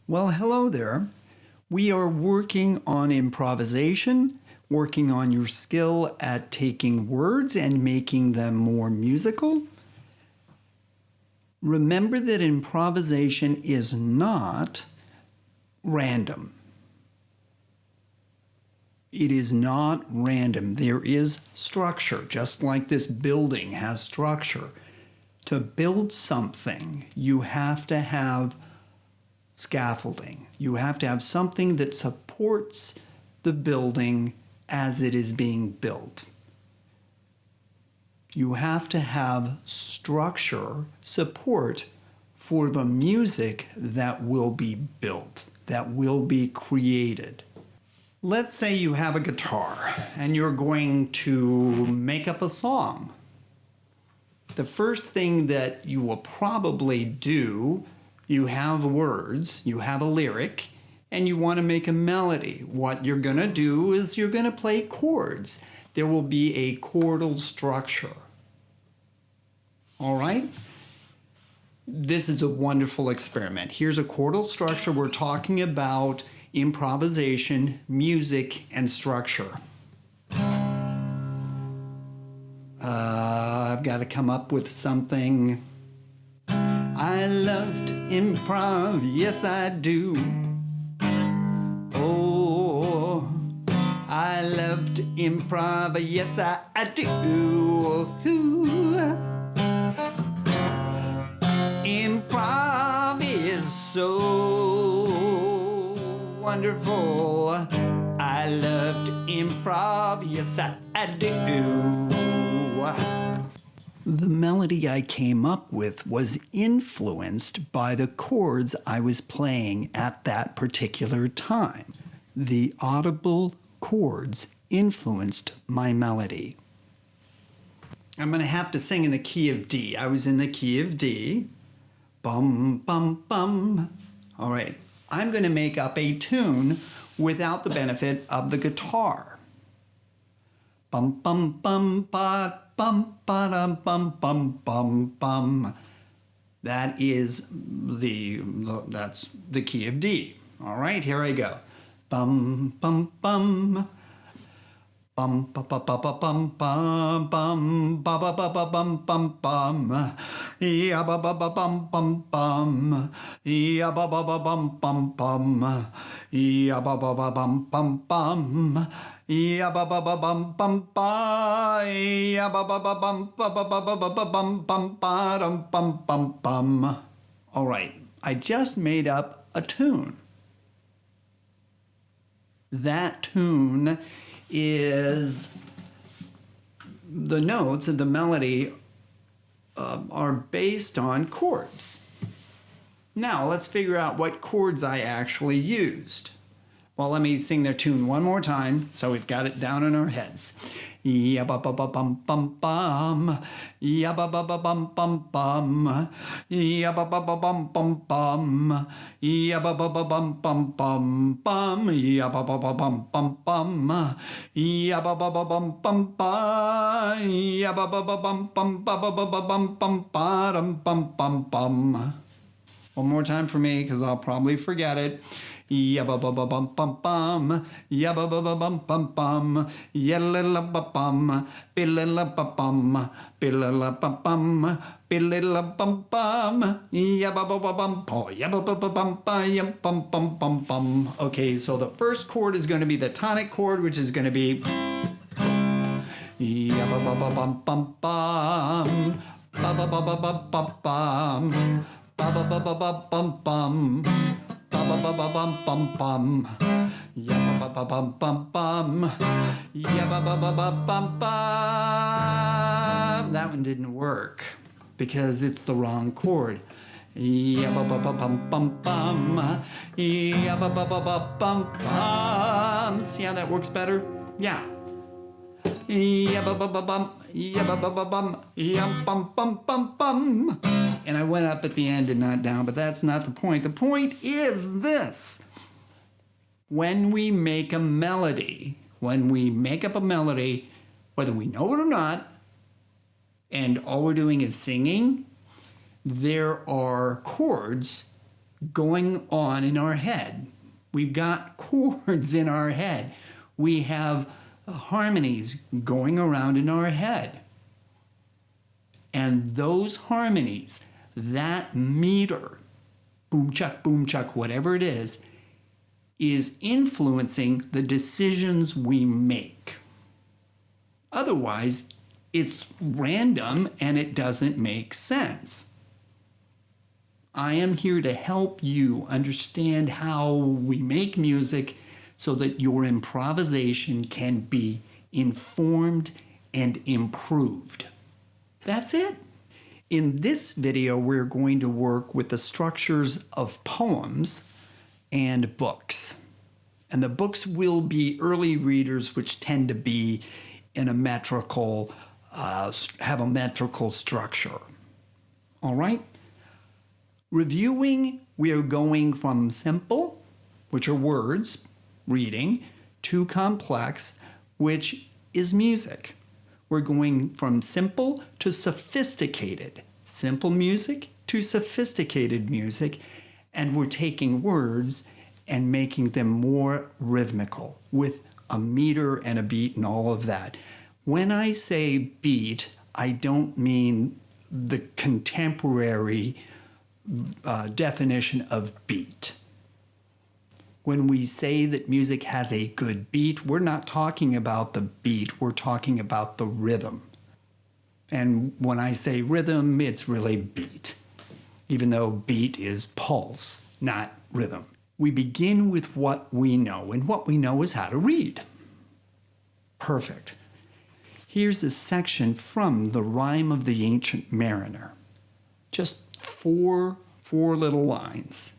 Well, hello there. We are working on improvisation, working on your skill at taking words and making them more musical. Remember that improvisation is not random. It is not random. There is structure, just like this building has structure. To build something, you have to have scaffolding. You have to have something that supports the building as it is being built. You have to have structure, support for the music that will be built, that will be created. Let's say you have a guitar and you're going to make up a song. The first thing that you will probably do, you have words, you have a lyric, and you want to make a melody. What you're going to do is you're going to play chords. There will be a chordal structure. All right? This is a wonderful experiment. Here's a chordal structure. We're talking about improvisation, music, and structure. I've got to come up with something. I love to improv, yes I do. Oh, I love to improv, yes I do. Improv is so wonderful. I love to improv, yes I do. The melody I came up with was influenced by the chords I was playing at that particular time. The audible chords influenced my melody. I'm going to have to sing in the key of D. I was in the key of D. Bum, bum, bum. All right. I'm going to make up a tune without the benefit of the guitar. Bum, bum, bum, ba, bum, ba, dum, bum, bum, bum, bum. That is that's the key of D. All right, here I go. Bum, bum, bum. Bum, ba, ba, ba, ba, bum, bum, bum, ba, ba, ba, ba, bum, bum, bum. Ya, ba, ba, ba, bum, bum, bum. Ya, ba, ba, ba, bum, bum, bum. Ya, ba, ba, ba, bum, bum, bum. Ya, ba, ba, ba, bum, bum, ba. Ya, ba, ba, ba, bum, ba, ba, ba, ba, ba, ba, bum, bum, ba, dum, bum, bum, bum. All right, I just made up a tune. That tune is the notes of the melody are based on chords. Now let's figure out what chords I actually used. Well, let me sing their tune one more time so we've got it down in our heads. Ya ba ba ba bum bum bum. Ya ba ba ba bum bum bum. Ya ba ba ba bum bum bum. Ya ba ba ba bum bum bum bum. Ya ba ba ba bum bum bum. Ya ba ba ba bum bum ba. Ya ba ba ba bum bum ba ba ba ba bum bum ba dum bum bum bum. One more time for me because I'll probably forget it. Ya ba ba ba bum bum bum, ya ba ba ba bum bum bum, ya la la ba bum, bi la la ba bum, bi la la ba bum, bi la la bum bum, ya ba ba ba bum po, ya ba ba ba bum ba, ya bum bum bum bum. Okay, so the first chord is going to be the tonic chord, which is going to be ya ba ba ba bum bum bum, ba ba ba ba bum bum bum, ba ba ba ba bum bum. Ba ba ba ba bum bum bum, ya ba ba ba bum bum bum, ya ba ba ba ba bum bum. That one didn't work because it's the wrong chord. Ya ba ba ba bum bum bum, ya ba ba ba ba bum bum. See how that works better? Yeah. Ya ba ba ba bum, ya ba ba ba bum, ya bum bum bum bum. And I went up at the end and not down, but that's not the point. The point is this. When we make a melody, when we make up a melody, whether we know it or not, and all we're doing is singing, there are chords going on in our head. We've got chords in our head. We have harmonies going around in our head. And those harmonies, that meter, boom chuck, whatever it is influencing the decisions we make. Otherwise, it's random and it doesn't make sense. I am here to help you understand how we make music so that your improvisation can be informed and improved. That's it. In this video, we're going to work with the structures of poems and books. And the books will be early readers, which tend to be in a metrical, have a metrical structure. All right? Reviewing, we are going from simple, which are words, reading, to complex, which is music. We're going from simple to sophisticated. Simple music to sophisticated music. And we're taking words and making them more rhythmical with a meter and a beat and all of that. When I say beat, I don't mean the contemporary definition of beat. When we say that music has a good beat, we're not talking about the beat, we're talking about the rhythm. And when I say rhythm, it's really beat, even though beat is pulse, not rhythm. We begin with what we know, and what we know is how to read. Perfect. Here's a section from The Rime of the Ancient Mariner. Just four little lines.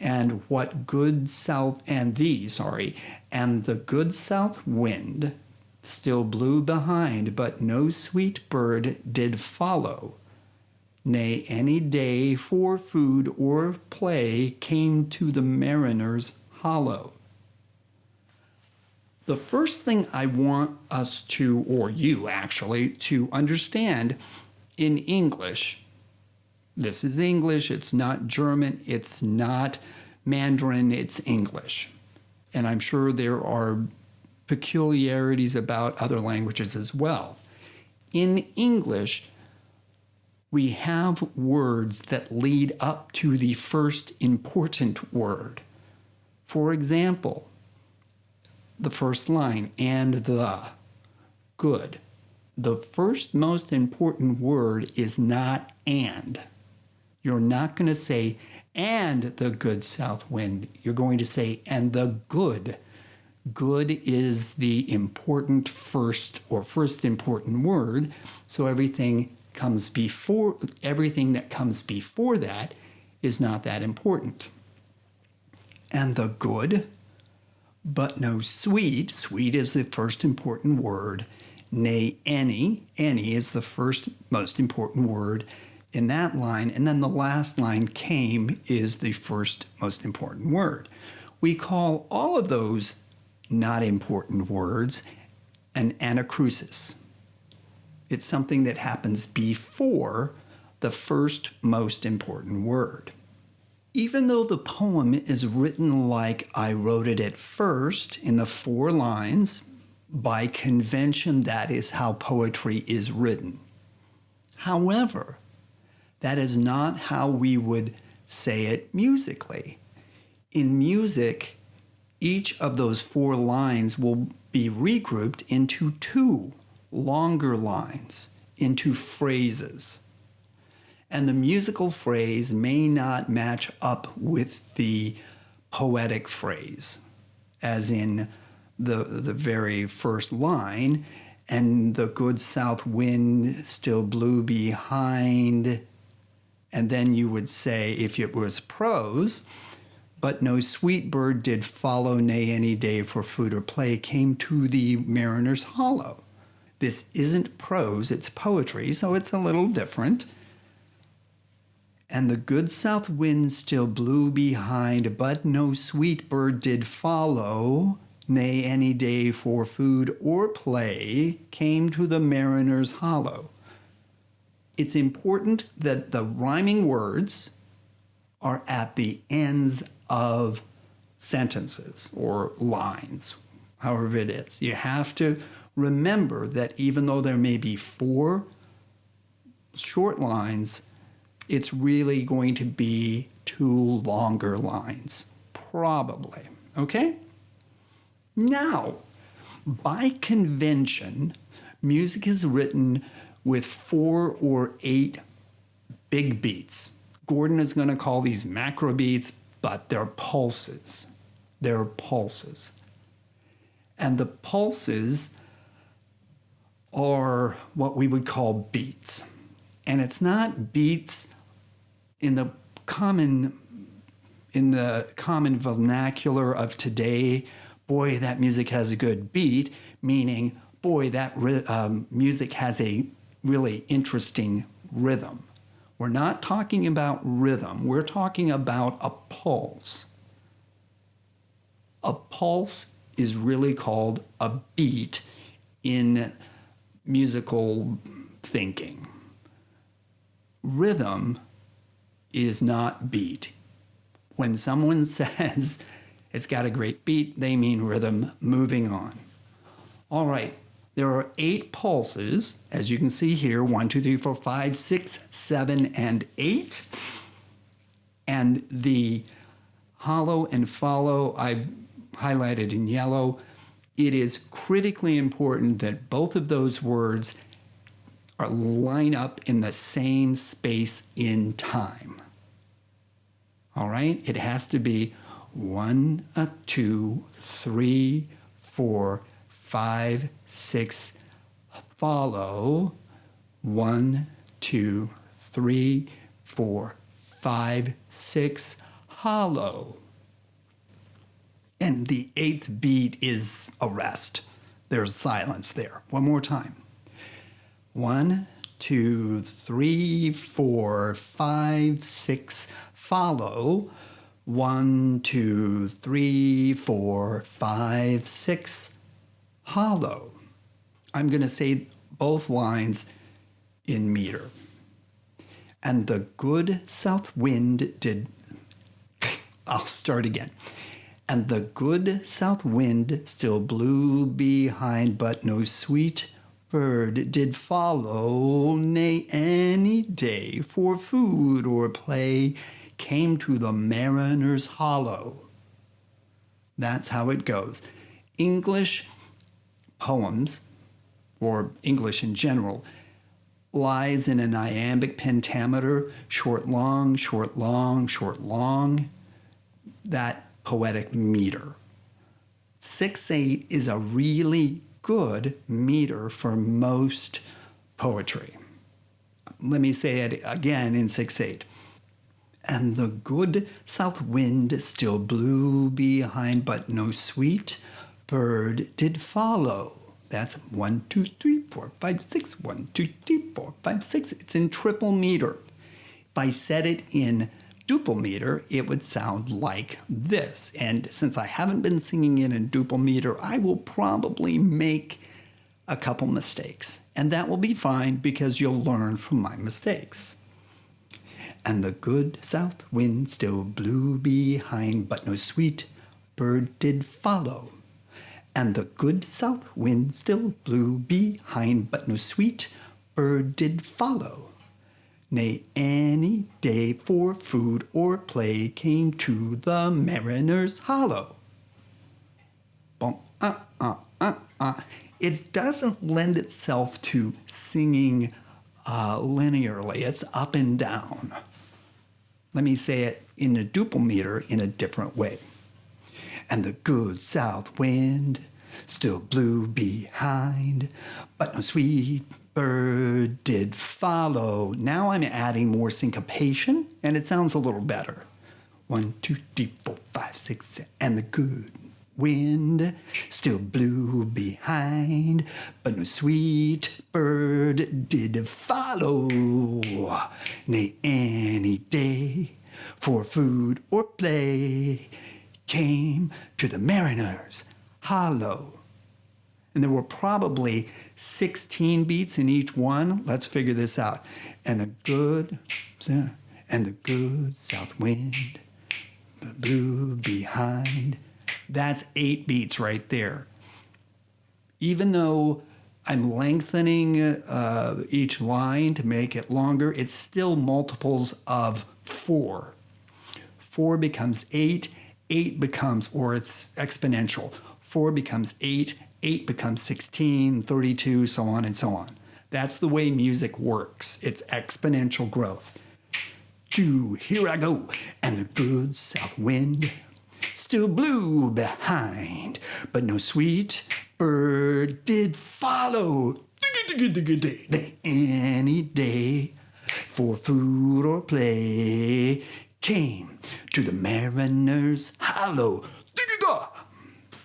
And the good south wind still blew behind, but no sweet bird did follow. Nay, any day for food or play came to the mariner's hollow. The first thing I want us to, or you actually, to understand in English, this is English, it's not German, it's not Mandarin, it's English. And I'm sure there are peculiarities about other languages as well. In English, we have words that lead up to the first important word. For example, the first line, and the, good. The first most important word is not and. You're not going to say, and the good south wind. You're going to say, and the good. Good is the important first important word. So everything that comes before that is not that important. And the good, but no sweet. Sweet is the first important word. Nay, any is the first most important word in that line, and then the last line, came, is the first most important word. We call all of those not important words an anacrusis. It's something that happens before the first most important word. Even though the poem is written like I wrote it at first, in the 4 lines, by convention, that is how poetry is written. However, that is not how we would say it musically. In music, each of those 4 lines will be regrouped into 2 longer lines, into phrases. And the musical phrase may not match up with the poetic phrase, as in the very first line, and the good south wind still blew behind. And then you would say, if it was prose, but no sweet bird did follow, nay, any day for food or play came to the mariner's hollow. This isn't prose, it's poetry, so it's a little different. And the good south wind still blew behind, but no sweet bird did follow, nay, any day for food or play came to the mariner's hollow. It's important that the rhyming words are at the ends of sentences or lines, however it is. You have to remember that even though there may be 4 short lines, it's really going to be 2 longer lines, probably. Okay? Now, by convention, music is written with 4 or 8 big beats. Gordon is going to call these macro beats, but they're pulses. They're pulses. And the pulses are what we would call beats. And it's not beats in the common vernacular of today. Boy, that music has a good beat, meaning, boy, that music has a really interesting rhythm. We're not talking about rhythm. We're talking about a pulse. A pulse is really called a beat in musical thinking. Rhythm is not beat. When someone says it's got a great beat, they mean rhythm. Moving on. All right, there are 8 pulses, as you can see here, 1, 2, 3, 4, 5, 6, 7, and 8. And the hollow and follow I've highlighted in yellow. It is critically important that both of those words line up in the same space in time. All right? It has to be 1, 2, 3, 4, 5, 6, follow. 1, 2, 3, 4, 5, 6, hollow. And the 8th beat is a rest. There's silence there. One more time. 1, 2, 3, 4, 5, 6, follow. 1, 2, 3, 4, 5, 6, hollow. I'm going to say both lines in meter. And the good south wind did... I'll start again. And the good south wind still blew behind, but no sweet bird did follow, nay, any day for food or play came to the mariner's hollow. That's how it goes. English poems, or English in general, lies in an iambic pentameter, short, long, short, long, short, long. That poetic meter. 6/8 is a really good meter for most poetry. Let me say it again in 6/8. And the good south wind still blew behind, but no sweet bird did follow. That's 1, 2, 3, 4, 5, 6. 1, 2, 3, 4, 5, 6. It's in triple meter. If I said it in duple meter, it would sound like this. And since I haven't been singing it in duple meter, I will probably make a couple mistakes. And that will be fine because you'll learn from my mistakes. And the good south wind still blew behind, but no sweet bird did follow. And the good south wind still blew behind, but no sweet bird did follow. Nay, any day for food or play came to the mariner's hollow. It doesn't lend itself to singing linearly. It's up and down. Let me say it in a duple meter in a different way. And the good south wind still blew behind, but no sweet bird did follow. Now I'm adding more syncopation, and it sounds a little better. 1, 2, 3, 4, 5, 6, 7. And the good wind still blew behind, but no sweet bird did follow. Nay, any day for food or play came to the mariner's hollow. And there were probably 16 beats in each one. Let's figure this out. And the good, and the good south wind blew behind. That's 8 beats right there. Even though I'm lengthening each line to make it longer, it's still multiples of 4. 4 becomes 8, 8 becomes, or it's exponential. 4 becomes 8, 8 becomes 16, 32, so on and so on. That's the way music works. It's exponential growth. 2, here I go, and the good south wind still blew behind, but no sweet bird did follow any day for food or play came to the mariner's hollow.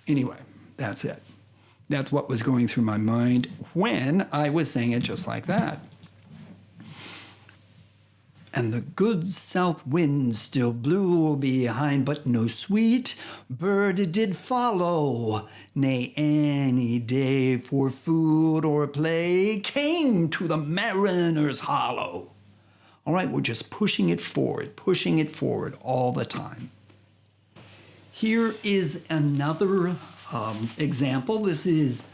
Anyway, that's it. That's what was going through my mind when I was saying it just like that. And the good south wind still blew behind, but no sweet bird did follow. Nay, any day for food or play came to the mariner's hollow. All right, we're just pushing it forward all the time. Here is another example. This is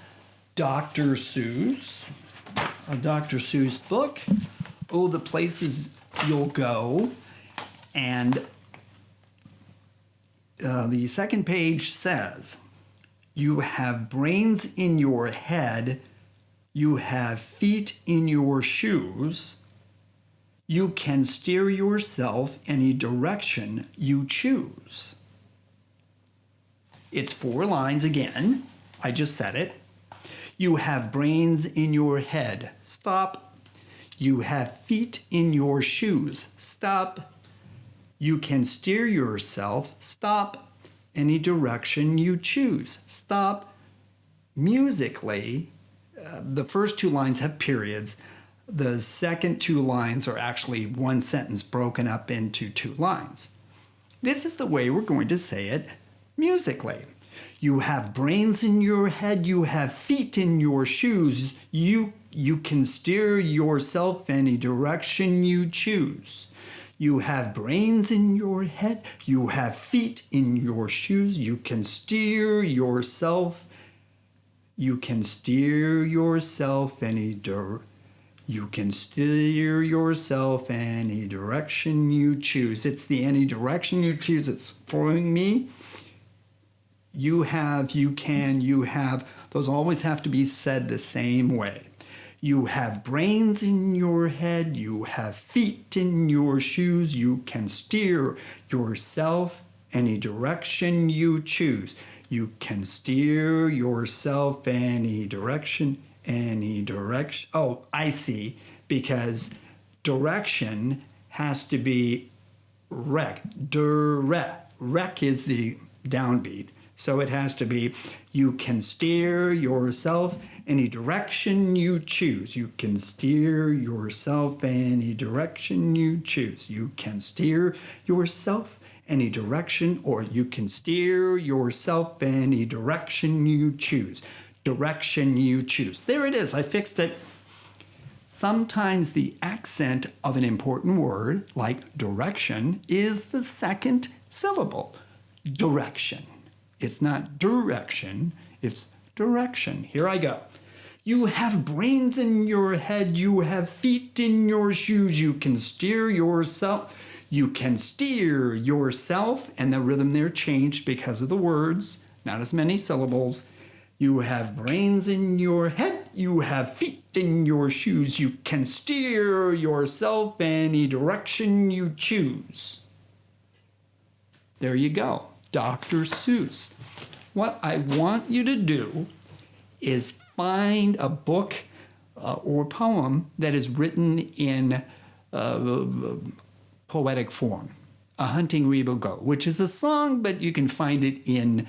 Dr. Seuss, a Dr. Seuss book. Oh, the places you'll go. And the second page says, you have brains in your head, you have feet in your shoes, you can steer yourself any direction you choose. It's 4 lines again. I just said it. You have brains in your head. Stop. You have feet in your shoes. Stop. You can steer yourself. Stop. Any direction you choose. Stop. Musically, the first 2 lines have periods. The second 2 lines are actually one sentence broken up into 2 lines. This is the way we're going to say it musically. You have brains in your head, you have feet in your shoes, you can steer yourself any direction you choose. You have brains in your head, you have feet in your shoes, you can steer yourself any direction you choose. It's the any direction you choose. It's following me. You have, you can, you have. Those always have to be said the same way. You have brains in your head. You have feet in your shoes. You can steer yourself any direction you choose. You can steer yourself any direction. Oh, I see. Because direction has to be rec. Rec is the downbeat. So it has to be, you can steer yourself any direction you choose. You can steer yourself any direction you choose. You can steer yourself any direction, or you can steer yourself any direction you choose. Direction you choose. There it is. I fixed it. Sometimes the accent of an important word, like direction, is the second syllable. Direction. It's not direction, it's direction. Here I go. You have brains in your head, you have feet in your shoes, you can steer yourself. You can steer yourself, and the rhythm there changed because of the words, not as many syllables. You have brains in your head, you have feet in your shoes, you can steer yourself any direction you choose. There you go. Dr. Seuss. What I want you to do is find a book or poem that is written in poetic form. A Hunting We Will Go, which is a song, but you can find it in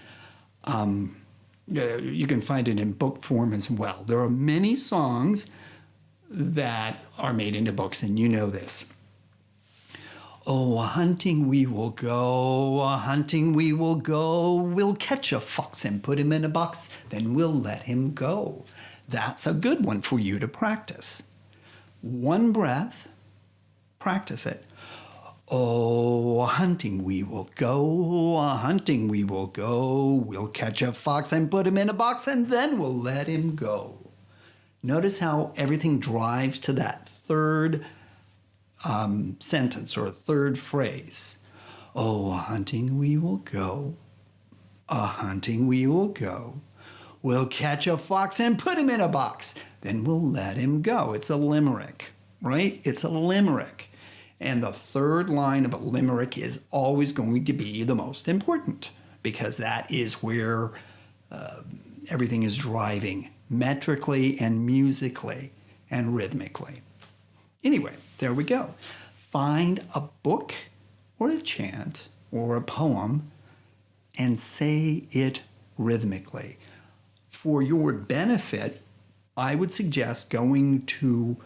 book form as well. There are many songs that are made into books, and you know this. Oh, a-hunting we will go, a-hunting we will go. We'll catch a fox and put him in a box, then we'll let him go. That's a good one for you to practice. One breath, practice it. Oh, a-hunting we will go, a-hunting we will go. We'll catch a fox and put him in a box, and then we'll let him go. Notice how everything drives to that third sentence or third phrase. Oh, a-hunting we will go, a-hunting we will go. We'll catch a fox and put him in a box, then we'll let him go. It's a limerick, right? It's a limerick. And the third line of a limerick is always going to be the most important because that is where everything is driving metrically and musically and rhythmically. Anyway, there we go. Find a book or a chant or a poem and say it rhythmically. For your benefit, I would suggest going to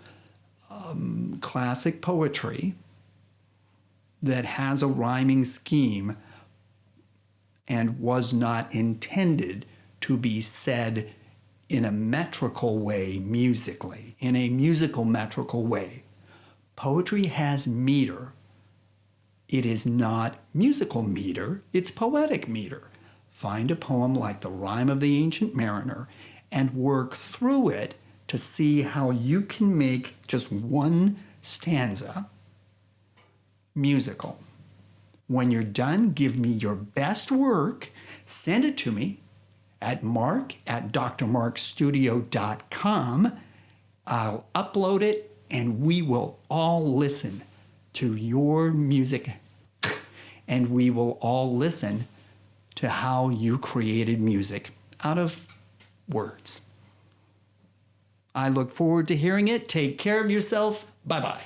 classic poetry that has a rhyming scheme and was not intended to be said in a metrical way musically, in a musical metrical way. Poetry has meter. It is not musical meter, it's poetic meter. Find a poem like The Rime of the Ancient Mariner and work through it to see how you can make just one stanza musical. When you're done, give me your best work, send it to me at mark@drmarkstudio.com. I'll upload it and we will all listen to your music and we will all listen to how you created music out of words. I look forward to hearing it. Take care of yourself. Bye-bye.